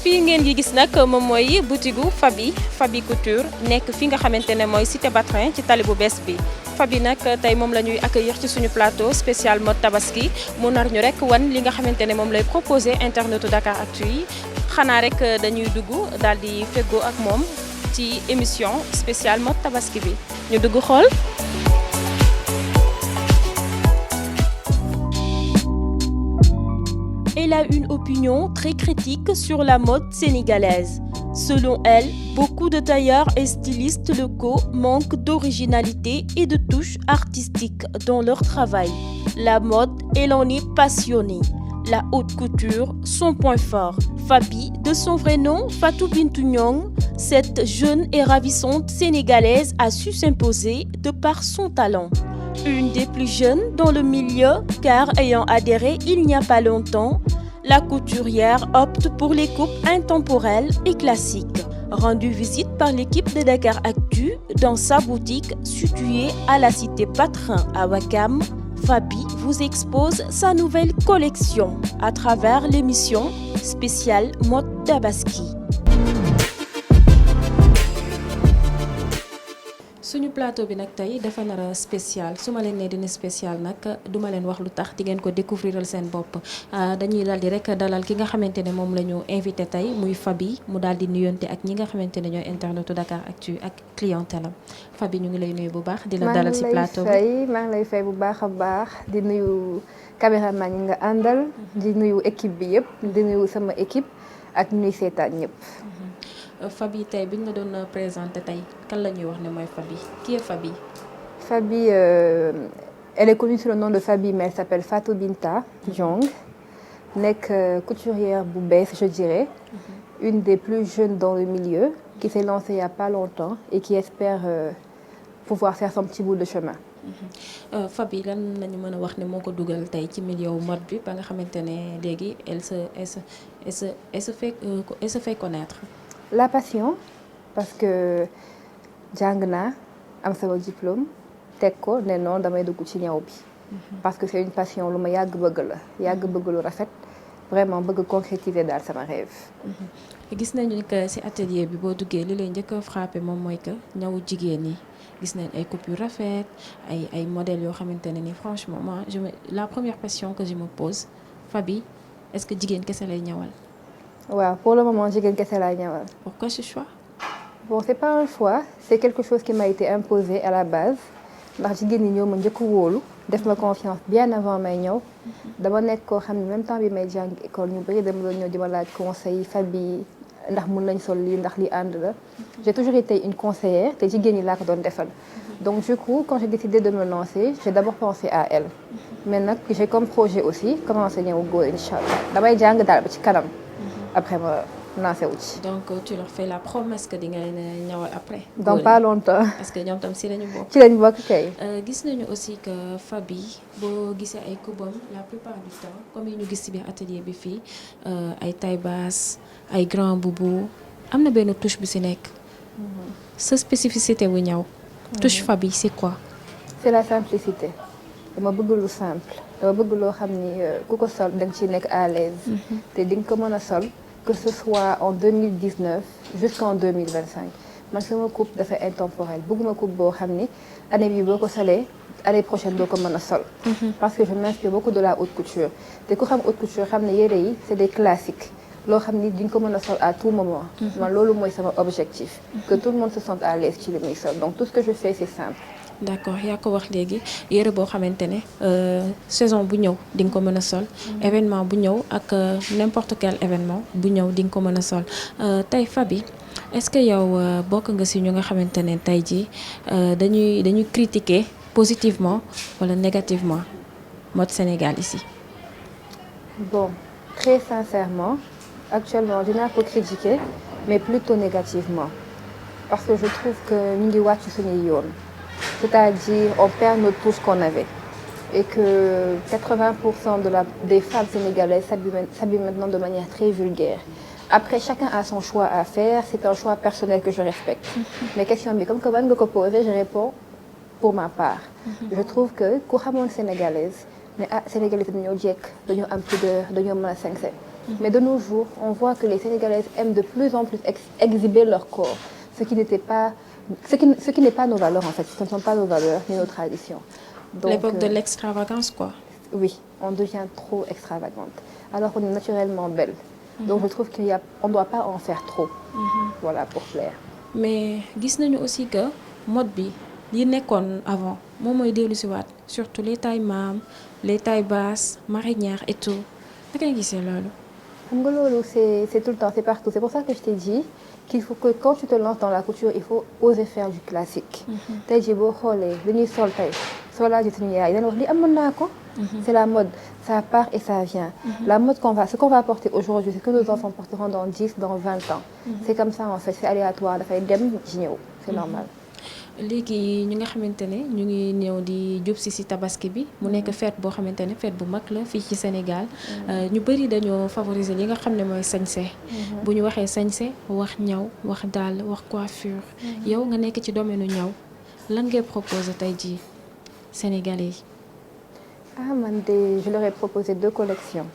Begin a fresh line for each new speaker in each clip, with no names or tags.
fii ngeen gi gis nag moom mooy boutique gu Faby Couture nekk fi nga xamante ne mooy cité Batrin ci tali bu bees bi Faby nag tey moom la ñuy accueillir ci suñu plateau spécial mode tabaski mu nar ñu rek wan li nga xamante ne moom lay proposé internetu Dakaractu yi xanaa rek dañuy dugg daal di feggoo ak moom ci émission spéciale mode tabaski bi ñu dugg xool. Elle a une opinion très critique sur la mode sénégalaise. Selon elle, beaucoup de tailleurs et stylistes locaux manquent d'originalité et de touche artistique dans leur travail. La mode, elle en est passionnée. La haute couture, son point fort. Faby, de son vrai nom, Fatou Bintou Niang, cette jeune et ravissante Sénégalaise a su s'imposer de par son talent. Une des plus jeunes dans le milieu, car ayant adhéré il n'y a pas longtemps, la couturière opte pour les coupes intemporelles et classiques. Rendue visite par l'équipe de Dakaractu dans sa boutique située à la cité Batrin à Ouakam, Faby vous expose sa nouvelle collection à travers l'émission spéciale Mode Tabaski. suñu plateau bi nag tey dafa nar a spécial su ma leen nee dina spécial nag duma leen wax lu tax di ngeen ko découvriral seen bopp dañuy daal di rek dalal ki nga xamante ne moom la ñu invité tey muy Faby mu daal di nuyonte ak ñi nga xamante ne ñooy internetu Dakaractu ak clientèle am Faby ñu ngi lay nuyu bu baax. di la dalal ci plateau bi
maa ngi lay fay bu baax a baax di nuyu caméraman yi nga àndal. di nuyu équipe bi yëpp di nuyu sama équipe ak ñuy seetaan ñëpp.
Faby tey bi ñu la doon présenté tey kan la ñuy wax ne mooy Faby qui est Faby.
Faby elle est connue sous le nom de Faby mais elle s'appelle Fatou Binta Niang nekk couturière bu bees je dirais. Une des plus jeunes dans le milieu qui s'est lancée il y a pas longtemps et qui espère pouvoir faire son petit bout de chemin.
Faby lan lañu mën a wax ne moo ko dugal tey ci milieu mode bi ba nga xamante ne léegi elle se fait connaître.
La passion parce que jàng naa am sama diplôme teg ko ne non damay dugg ci ñaw bi. parce que c'est une passion lu ma yàgg bëgg la yàgg bëgg lu rafet vraiment bëgg concrétiser daal sama rêve.
gis nañu que ci atelier bi boo duggee li lay njëkk a frappé moom mooy que ñawu jigéen ñi gis nañ ay coupes yu rafet ay modèles yoo xamante ne ni franchement moi la première question que je me pose Faby est-ce que jigéen kese lay ñawal.
waaw pour le moment jigéen kese laay ñawal.
Pourquoi ce choix?
Bon c'est pas un choix c'est quelque chose qui m'a été imposé à la base ndax jigéen ñi ñoo ma njëkk wóolu def ma confiance bien avant may ñëw dama nekk koo xam ne même temps bi may jàng école ñu bëri dama doon ñëw di ma laaj conseil Faby ndax mën nañ sol lii ndax lii ànd la. J'ai toujours été une conseillère te jigéen ñi laa ko doon defal donc du coup quand j'ai décidé de me lancer j'ai d'abord pensé à elle mais nag j'ai comme projet aussi commencer ñëw góor inchallah damay jàng daal ba ci kanam. Après ma lancé wu ci.
donc tu leur fais la promesse que di nga leen ñawal après.
dans pas longtemps.
parce que ñoom tam si lañu bokk.
ci lañu bokk kay.
gis nañu aussi que Faby boo gisee ay kubam la plupart du temps comme yi ñu gis ci biir atelier bi fii ay taille basse ay grand boubou am na benn touche bi ci nekk. sa spécificité bu ñaw. touche Faby c'est quoi.
c'est la simplicité dama bëgg lu simple dama bëgg loo xam ni ku ko sol da nga ciy nekk à l'aise te di nga ko mën a sol que ce soit en 2019 jusqu'en 2025 man sama coupe dafa intemporelle bëgguma coupe boo xam ni année bi boo ko solee année prochaine doo ko mën a sol parce que je m'inspire beaucoup de la haute couture te ku xam haute couture xam ne yére yi c'est des classiques loo xam ni di nga ko mën a sol à tout moment man loolu mooy sama objectif que tout le monde se sente à l'aise ci li muy sol donc tout ce que je fais c'est simple.
d'accord yaa ko wax léegi yére boo xamante ne saison bu ñëw di nga ko mën a sol événement bu ñëw ak n'importe quel événement bu ñëw di nga ko mën a sol tey Faby est-ce que yow bokk nga ci ñu nga xamante ne tey jii dañuy critiquer positivement wala négativement mode Sénégal ici.
Bon très sincèrement actuellement dinaa ko critiquer mais plutôt négativement parce que je trouve que ñu ngi wàcc suñuy yoon. C'est-à-dire on perd notre touche qu'on avait et que 80% des femmes sénégalaises s'habillent maintenant de manière très vulgaire. Après chacun a son choix à faire, c'est un choix personnel que je respecte. Mais question bi comme que man nga ko posé, je réponds pour ma part. Je trouve que ku xamoon sénégalaise ne sénégalaise dañoo jekk dañoo am pudeur dañoo mën a sañse Mais de nos jours, on voit que les Sénégalaises aiment de plus en plus exhiber leur corps, ce qui n'est pas nos valeurs en fait, ce ne sont pas nos valeurs ni nos traditions. Donc,
l'époque de l'extravagance quoi.
Oui, on devient trop extravagante, alors qu'on est naturellement belle. Donc je trouve qu'on ne doit pas en faire trop, voilà, pour plaire.
Mais gis nañu aussi que mode bi yi nekkoon avant moom mooy dellu si waat surtout les tailles maam les tailles basses marinières et tout naka nga gisee loolu.
Xam nga loolu c'est tout le temps, c'est partout. C'est pour ça que je t'ai dit qu'il faut que quand tu te lances dans la couture, il faut oser faire du classique. Tey jii boo xoolee li ñuy sol tey soo laajee suñu yaay dañu wax li amoon naa ko. C'est la mode, ça part et ça vient. La mode ce qu'on va porter aujourd'hui, c'est que nos enfants porteront dans 10, dans 20 ans. C'est comme ça en fait, c'est aléatoire, dafay dem di ñëw, c'est normal.
léegi ñi nga xamante ne ñu ngi ñëw di jub si tabaski bi mu nekk fête boo xamante ne fête bu mag la fii ci Sénégal ñu bëri dañoo favoriser li nga xam ne mooy sañse bu ñu waxee sañse wax ñaw wax dàll wax coiffure yow nga nekk ci domaine ñaw lan ngay proposer tey jii Sénégalais yi.
Ah man de je leur ai proposé 2 collections.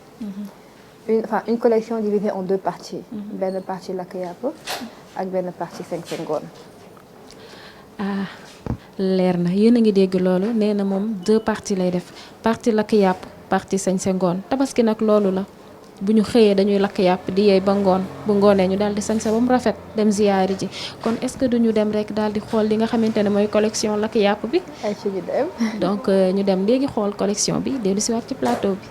Une collection divisée en 2 parties. Benn partie lakk yàpp ak benn partie sañse ngoon.
ah leer na yéen a ngi dégg loolu nee na moom 2 parties lay def partie lakk yàpp partie sañse ngoon tabaski nag loolu la bu ñu xëyee dañuy lakk yàpp di yeey ba ngoon bu ngoonee ñu daal di sañse ba mu rafet dem ziyaari ji kon est-ce que duñu dem rek daal di xool li nga xamante ne mooy collection lakk yàpp bi.
ay ci ñu dem.
donc ñu dem léegi xool collection bi dellu si waat ci plateau bi.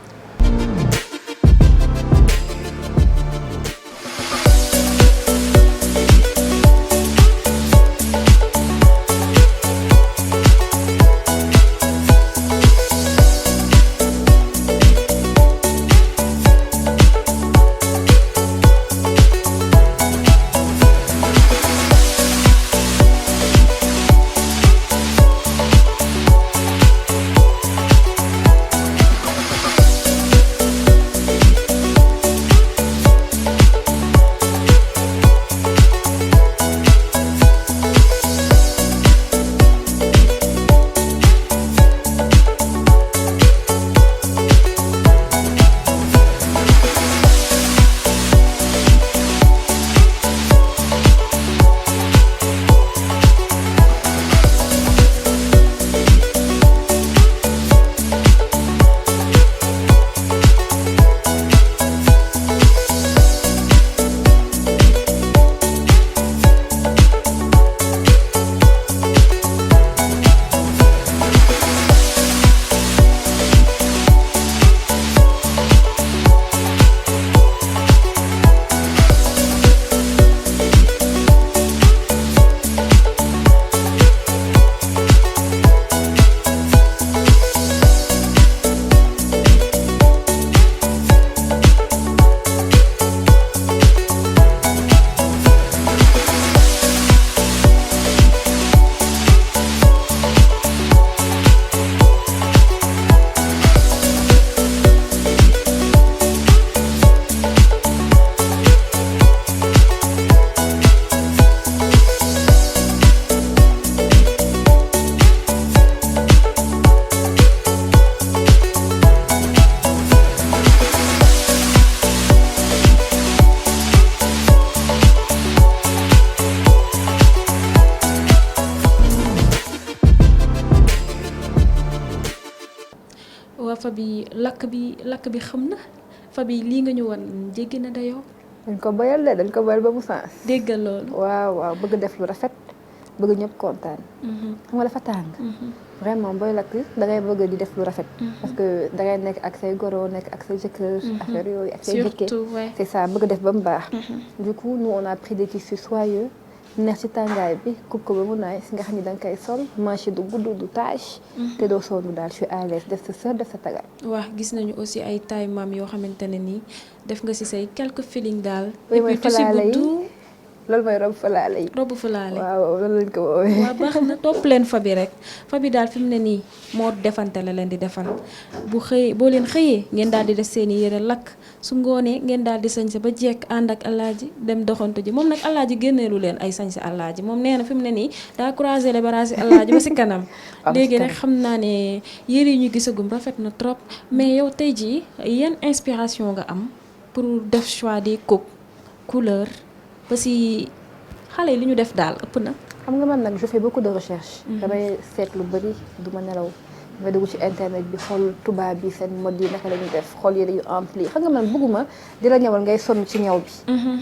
Faby lakk bi xam na Faby lii nga ñu wan jéggi na dayoo.
dañ ko boyal ba mu sens.
déggal loolu.
waaw bëgg def lu rafet bëgg ñëpp kontaan. xam nga dafa tàng. vraiment booy lakk da ngay bëgg di def lu rafet. parce que da ngay nekk ak say goro nekk ak say jëkkër. affaire yooyu ak say jëkkër c'est ça bëgg def ba mu baax. du coup nous on a pris des tissus soyeux. neex ci tàngaay bi coupe ko ba mu naay si nga xam ni da nga koy sol manché du gudd du tache. te doo sonn daal je suis à l'aise def sa sër def sa tagal.
waaw gis nañu aussi ay taille maam yoo xamante ne nii def nga ci say quelques feeling daal.
et puis tissu bu doux loolu mooy robe falaale yi.
robe falaale
waaw loolu lañ ko woowee.
waaw baax na topp leen Faby rek Faby daal fi mu ne nii moo defante la leen di defal boo leen xëyee ngeen daal di def seeni yére lakk su ngoonee ngeen daal di sañse ba jekk ànd ak alaaji dem doxantu ji moom nag alaaji génneelu leen ay sañse alaaji moom nee na fi mu ne nii daa croiser les bras alaaji ba si kanam. léegi rek xam naa ne yére yi ñu gisagum rafet na trop mais yow tey jii yan inspiration nga am pour def choix des couleurs ba si xale yi li ñu def daal ëpp na.
xam nga man nag je fais beaucoup de recherche. damay seet lu bëri du ma nelaw. nga dugg ci internet bi xool tubaab bi seen mode yi naka la ñuy def xool yére yu ampli xam nga man bëgguma di la ñawal ngay sonn ci ñaw bi.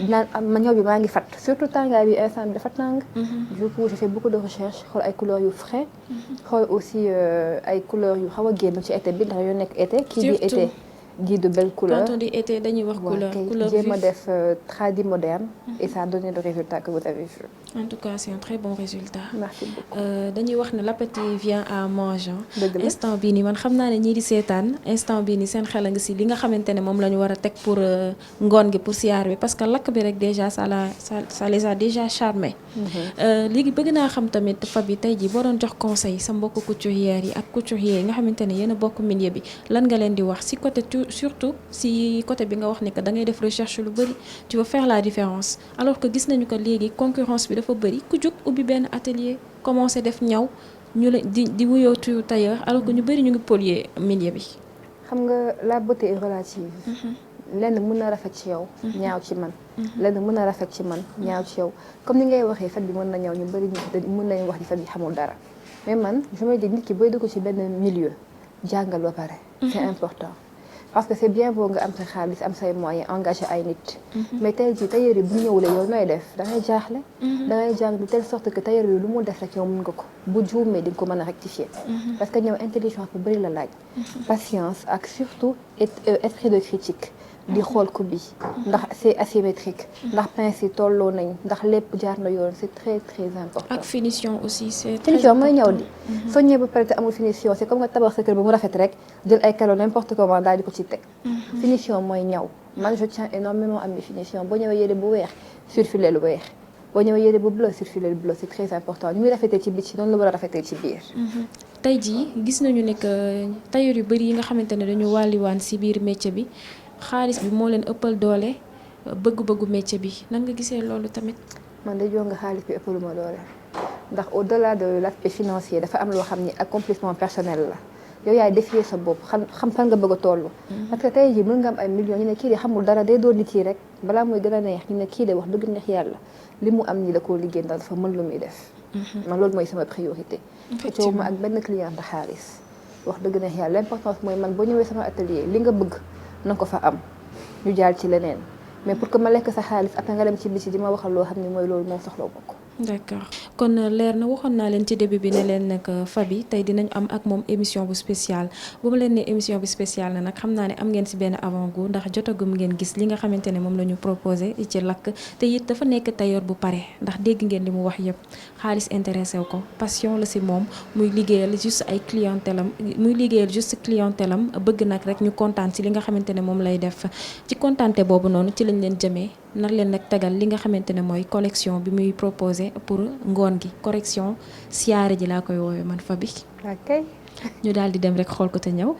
dinaan ma ñaw bi maa ngi fat surtout tàngaay bi instant bi dafa tàng. du coup je fais beaucoup de recherche xool ay couleurs yu frais. xool aussi ay couleurs yu xaw a génn ci été bi ndax yoo nekk été. kii di été di de belles couleurs.
quand on dit été dañuy wax couleur
jéem a def tradi moderne. et ça a donné le résultat que vous avez vu.
en tout cas c'est un très bon résultat.
merci beaucoup.
dañuy wax ne l'appétit vient à manger.
dëgg la
instant bii nii man xam naa ne ñii di seetaan instant bii nii seen xel a ngi si li nga xamante ne moom la ñu war a teg pour ngoon gi pour siyaar bi parce que lakk bi rek déjà ça les a déjà charmés. léegi bëgg naa xam tamit Faby tey jii boo doon jox conseil sa mbokku couturières yi ak couturiers yi nga xamante ne yéen a bokk milieu bi lan nga leen di wax si côté surtout si côté bi nga wax ni que da ngay def recherche lu bëri tu veux faire la différence alors que gis nañu que léegi concurrence bi dafa bëri ku jóg ubbi benn atelier commencé def ñaw ñu la di wuyoo tu tailleur alors que ñu bëri ñu ngi polluer milieu bi.
xam nga la beauté est relative. lenn mën na rafet ci yow. ñaaw ci man. lenn mën na rafet ci man ñaaw ci yow comme ni ngay waxee Faby mën na ñaw ñu bëri mën nañu wax ni Faby xamul dara mais man je me dis nit ki booy dugg ci benn milieu jàngal ba pare. c'est important. parce que c'est bien beau nga am sa xaalis am say moyens engagé ay nit. mais tey jii tailleur yi bu ñëwulee yow nooy def da ngay jaaxle. da ngay jàng de telle sorte que tailleur yi lu mu def rek yow mën nga ko bu juumee di nga ko mën a rectifier. parce que ñëw intelligence bu bëri la laaj. patience ak surtout esprit de critique. di xool ko bi ndax c'est asymétrique. ndax pince yi tolloo nañ ndax lépp jaar na yoon c'est très très important.
ak finition aussi c'est très
finition mooy ñëw di. soo ñëwee ba pare te amul finition c'est comme nga tabax sa kër ba mu rafet rek jël ay kalo n'importe comment daal di ko ci teg. finition mooy ñaw man je tiens énormément à mes finitions boo ñëwee yére bu weex surfiler lu weex boo ñëwee yére bu bleu surfiler lu bleu c'est très important ni muy rafetee ci biti noonu la war a rafetee ci biir.
tey jii gis nañu ne que tailleur yu bëri yi nga xamante ne dañu wàlliwaan si biir métier bi. xaalis bi moo leen ëppal doole bëgg-bëggu métier bi nan nga gisee loolu tamit.
man de jox nga xaalis bi ëppaluma doole ndax au-delà de l'aspect financier dafa am loo xam ni accomplissement personnel la yow yaay défier sa bopp xam fan nga bëgg a toll. parce que tey jii mën nga am ay millions ñu ne kii de xamul dara day doon nit yi rek balaa muy gën a neex ñu ne kii de wax dëgg neex yàlla li mu am nii da koo liggéey ndax dafa mën lu muy def. man loolu mooy sama priorité. effectivement ma ak benn client de xaalis wax dëgg neex yàlla l'importance mooy man boo ñëwee sama atelier li nga bëgg. na ko fa am ñu jaar ci leneen mais pour que ma lekk sa xaalis après nga dem ci biti di ma waxal loo xam ne mooy loolu moom soxla ko.
d'accord kon leer na waxoon naa leen ci début bi ne leen nag Faby tey dinañ am ak moom émission bu spéciale bu ma leen ne émission bu spéciale na nag xam naa ne am ngeen ci benn avant-goût ndax jotagum ngeen gis li nga xamante ne moom la ñu proposé ci lakk te it dafa nekk tailleur bu pare ndax dégg ngeen li mu wax yëpp xaalis intéressé wu ko passion la ci moom muy liggéeyal juste ay clientèle am muy liggéeyal juste clientèle am bëgg nag rek ñu kontaan ci li nga xamante ne moom lay def ci kontaante boobu noonu ci lañ leen jëmee nar leen nag tegal li nga xamante ne mooy collection bi muy proposé pour ngoon gi correction siyaare ji laa koy woowee man Faby.
ok.
ñu daal di dem rek xool ko te ñëw.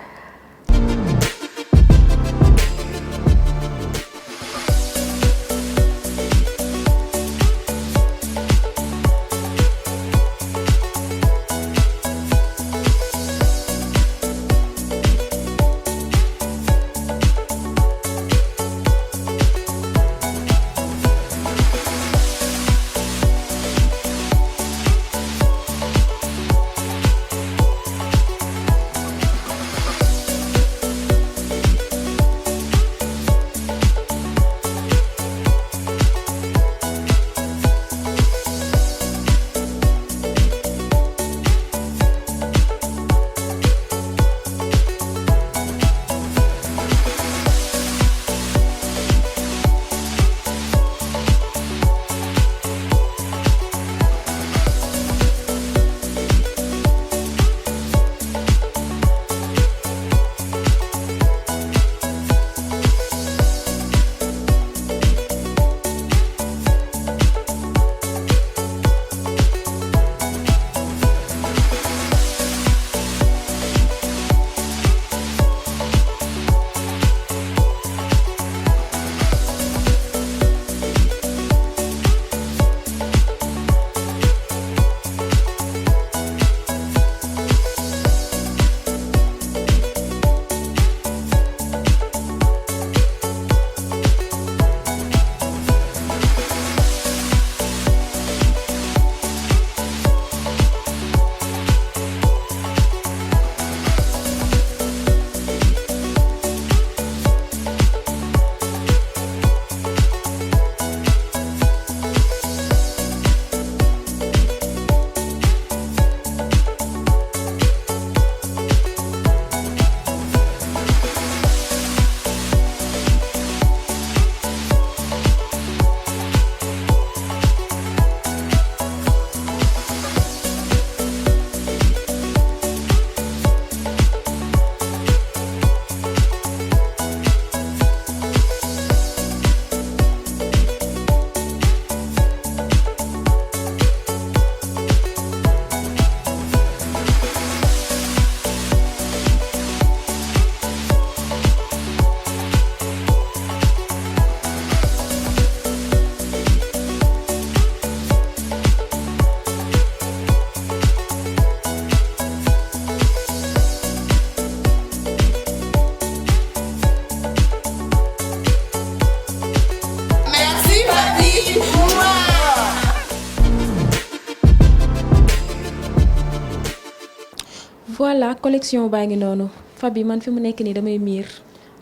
voilà collection baa ngi noonu Faby man fi mu nekk nii damay miir.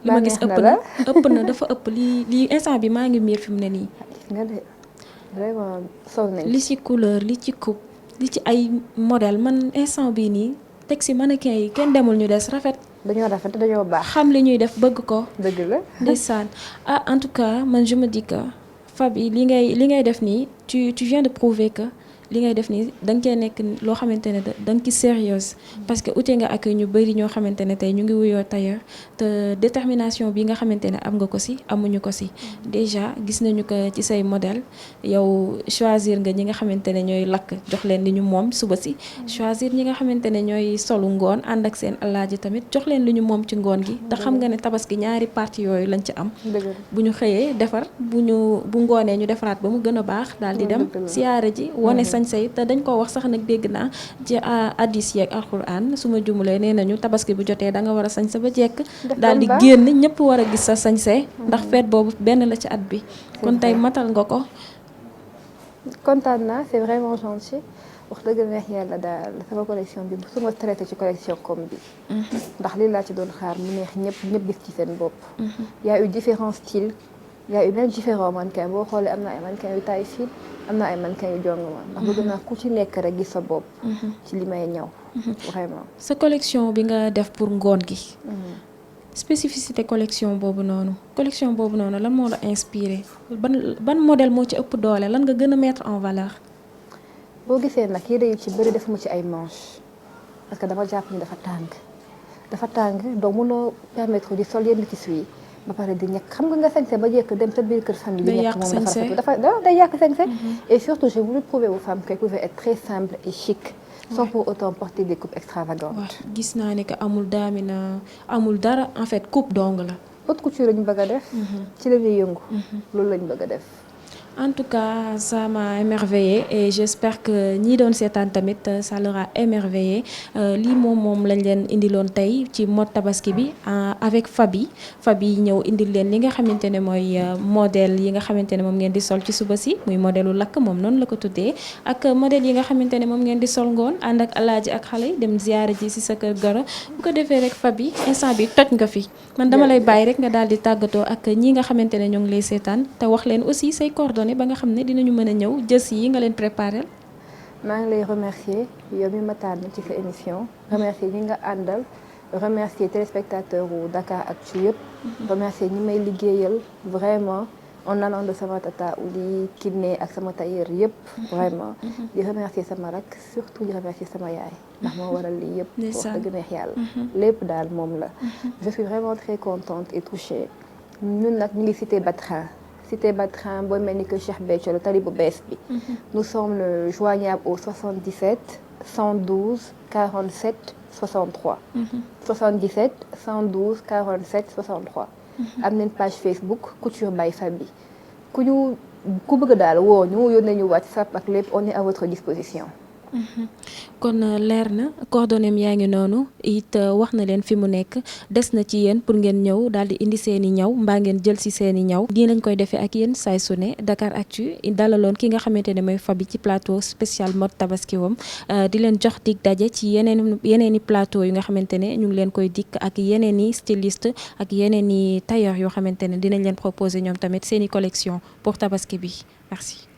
li ma gis ëpp na dafa ëpp lii instant bi maa ngi miir fi mu ne nii.
gis nga de vraiment sol nañ
li ci couleur li ci coupe li ci ay modèle man instant bii nii teg ci mannequin yi kenn demul ñu des rafet.
dañoo rafet dañoo baax.
xam li ñuy def bëgg ko.
dëgg la
ndeysaan en tout cas man je me dis que Faby li ngay def nii tu viens de prouver que li ngay def nii da nga cee nekk loo xamante ne da nga ci sérieuse parce que ute nga ak ñu bëri ñoo xamante ne tey ñu ngi wuyoo tailleur te détermination bi nga xamante ne am nga ko ci amuñu ko ci déjà gis nañu ko ci say modèle yow choisir nga ñi nga xamante ne ñooy lakk jox leen li ñu moom suba ci choisir ñi nga xamante ne ñooy solu ngoon ànd ak seen alaaji tamit jox leen li ñu moom ci ngoon gi te xam nga ne tabaski ñaari partie yooyu lañ ci am bu ñu xëyee defar bu ngoonee ñu defaraat ba mu gën a baax daal di dem siyaare ji wane sañse te dañ ko wax sax nag dégg naa ci hadiis yeeg alxuraan su ma jumulee nee nañu tabaski bu jotee da nga war a sañse ba jekk daal di génn ñëpp war a gis sa sañse ndax feet boobu benn la ci at bi kon tey matal nga ko.
kontaan naa c'est vraiment gentil wax dëgg neex yàlla daal sama collection bi su ma traité ci collection comme bi ndax lii laa ci doon xaar mu neex ñëpp gis ci seen bopp. y a eu différents styles y a eu même différents mannequins boo xoolee am na ay mannequins yu taille fine am na ay mannequins yu jong ma ndax bëgg naa ku ci nekk rek gis sa bopp. ci li may ñëw. vraiment.
sa collection bi nga def pour ngoon gi. spécificité collection boobu noonu lan moo la inspiré ban modèle moo ci ëpp doole lan nga gën a mettre en valeur.
boo gisee nag yére yu ci bëri defuma ci ay manches parce que dama jàpp ni dafa tàng donc mënoo permettre di sol yenn tissu yi ba pare di ñàkk xam nga sañse ba jekk dem sa biir kër famille di ñàkk moom dafa day yàq sañse et surtout j'ai voulu prouver aux femmes qu'elles pouvaient être très simples et chic sans pour autant porter des coupes extravagantes.
waaw gis naa ne que amul daamina amul dara en fait coupe dong la.
haute couture lañ bëgg a def. ci la ñuy yëngu. loolu lañ bëgg a def.
En tout cas, ça m'a émerveillée et j'espère que ñi doon seetaan tamit ça leur a émerveillé lii moom lañ leen indiloon tey ci mode tabaski bi avec Faby ñëw indil leen li nga xamante ne mooy modèle yi nga xamante ne moom ngeen di sol ci suba si muy modèlu lakk moom noonu la ko tuddee ak modèle yi nga xamante ne moom ngeen di sol ngoon ànd ak alaaji ak xale yi dem ziyaare ji ci sa kër goro bu ko defee rek Faby instant bi toj nga fi man dama lay bàyyi rek nga daal di tàggatoo ak ñi nga xamante ne ñoo ngi lay seetaan te wax leen aussi say coordonnées ba nga xam ne dinañu mën a ñëw jës yi nga leen préparé.
maa ngi lay remercier yow mi ma tànn ci sa émission remercier ñi nga àndal remercier téléspectateurs u Dakaractu yëpp remercier ñi may liggéeyal vraiment en allant de sama tata Ouli Kiné ak sama tailleur yëpp vraiment di remercier sama rak surtout di remercier sama yaay ndax moo waral lii yëpp wax dëgg neex yàlla lépp daal moom la je suis vraiment très contente et touchée ñun nag ñu ngi cité Batrin booy mel ni que Cheikh Béthio la tali bu bees bi nous sommes joignables au 77 112 47 63 77 112 47 63 am nañ page Facebook Couture by Faby ku bëgg daal woo ñu yónnee ñu WhatsApp ak lépp on est à votre disposition.
kon leer na coordonnées yaa ngi noonu it wax na leen fi mu nekk des na ci yéen pour ngeen ñëw daal di indi seeni ñaw mbaa ngeen jël si seeni ñaw nii lañ koy defee ak yéen saay su ne Dakaractu dalaloon ki nga xamante ne mooy Faby ci plateau spécial mode tabaski wam di leen jox dig daje ci yeneen i plateau yu nga xamante ne ñu ngi leen koy dikk ak yeneen i styliste ak yeneen i tailleur yoo xamante ne dinañ leen proposer ñoom tamit seeni collection pour tabaski bi merci.